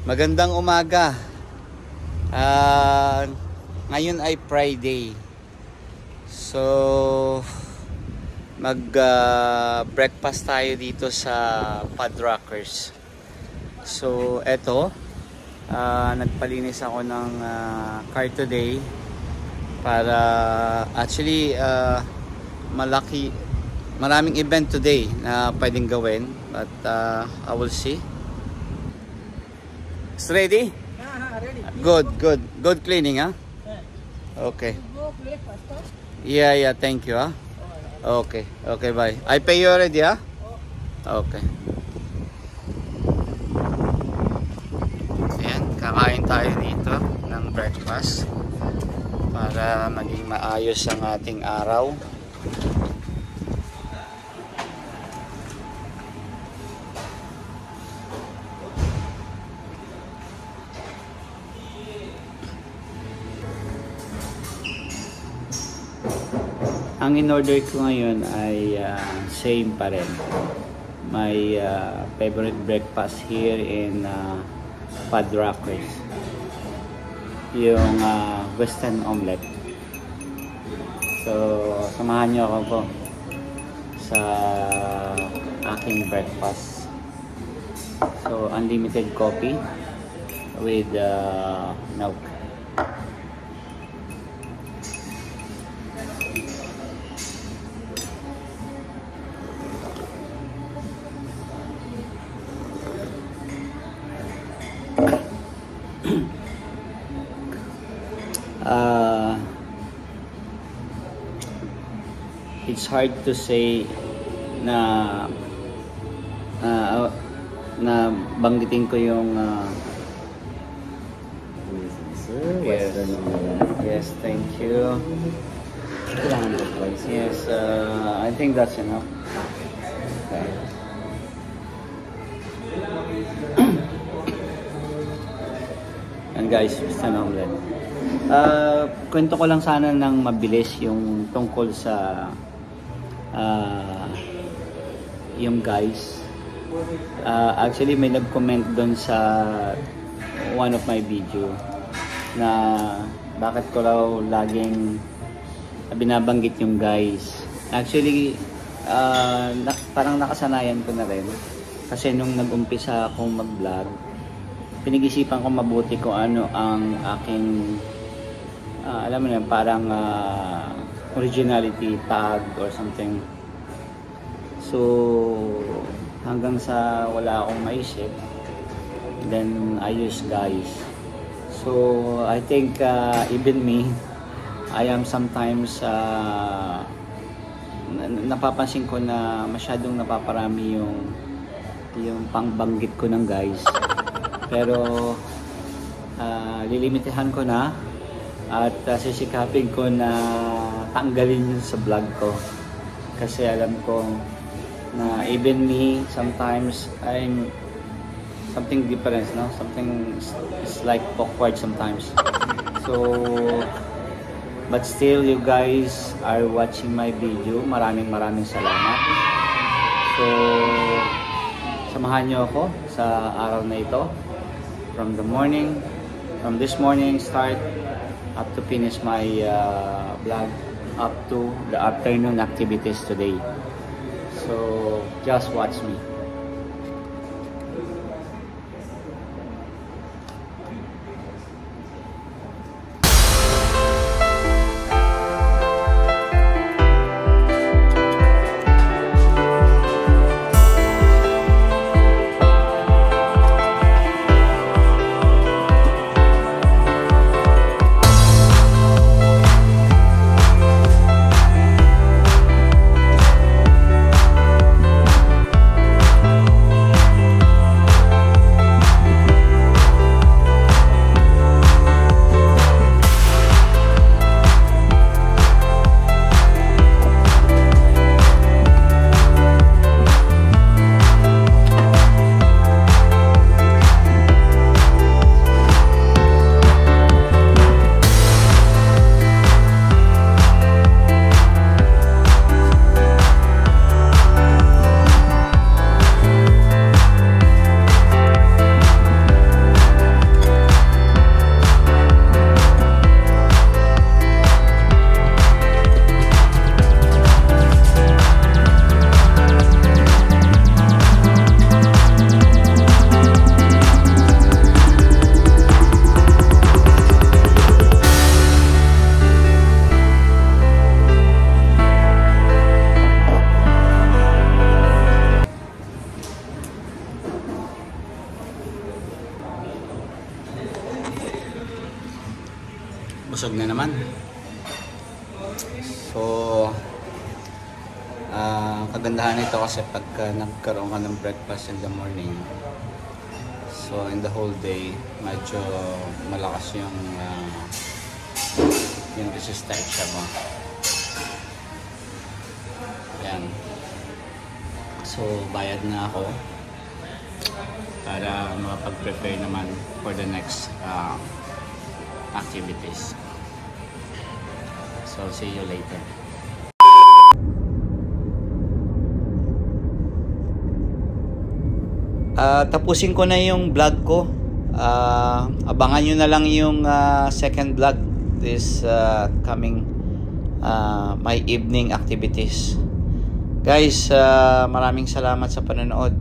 Magandang umaga. Ngayon ay Friday. So breakfast tayo dito sa Fuddruckers. So eto, nagpalinis ako ng car today para actually maraming event today na pwedeng gawin, but I will see. It's ready? Ready. Good cleaning, huh? Okay. Yeah, thank you, huh? Okay, bye. I pay you already, huh? Okay. Ayan, kakain tayo dito ng breakfast para maging maayos ang ating araw. Ang in-order ko ngayon ay same pa rin. My favorite breakfast here in Fuddruckers. Yung Western Omelette. So, samahan niyo ako po sa aking breakfast. So, unlimited coffee with milk. It's hard to say na banggitin ko yung yes, thank you. Yes, I think that's enough. Okay. And guys, Western Omelette. Kwento ko lang sana ng mabilis yung tungkol sa yung guys. Actually may nag-comment doon sa one of my video na bakit ko raw laging binabanggit yung guys. Actually parang nakasanayan ko na rin kasi nung nag-umpisa akong mag-vlog, pinag-isipan ko mabuti kung ano ang aking alam mo na parang originality tag or something. So hanggang sa wala akong maisip, then I use guys. So I think even me, I am sometimes napapansin ko na masyadong napaparami yung pangbanggit ko ng guys. Pero lilimitahan ko na at sisikapin ko na tanggalin yun sa vlog ko kasi alam ko na even me sometimes I'm something different, no? Something is like awkward sometimes. So but still you guys are watching my video. Maraming salamat. So samahan nyo ako sa araw na ito from this morning start up to finish my vlog up to the afternoon activities today. So just watch me. busog na naman. So, kagandahan nito kasi pagka nagkaroon ka ng breakfast in the morning, so in the whole day, medyo malakas yung resistensya mo. Ayan. So, bayad na ako para makapag-prepare naman for the next activities. So, see you later. Tapusin ko na yung vlog ko. Abangan nyo na lang yung second vlog this coming my evening activities. Guys, maraming salamat sa panonood.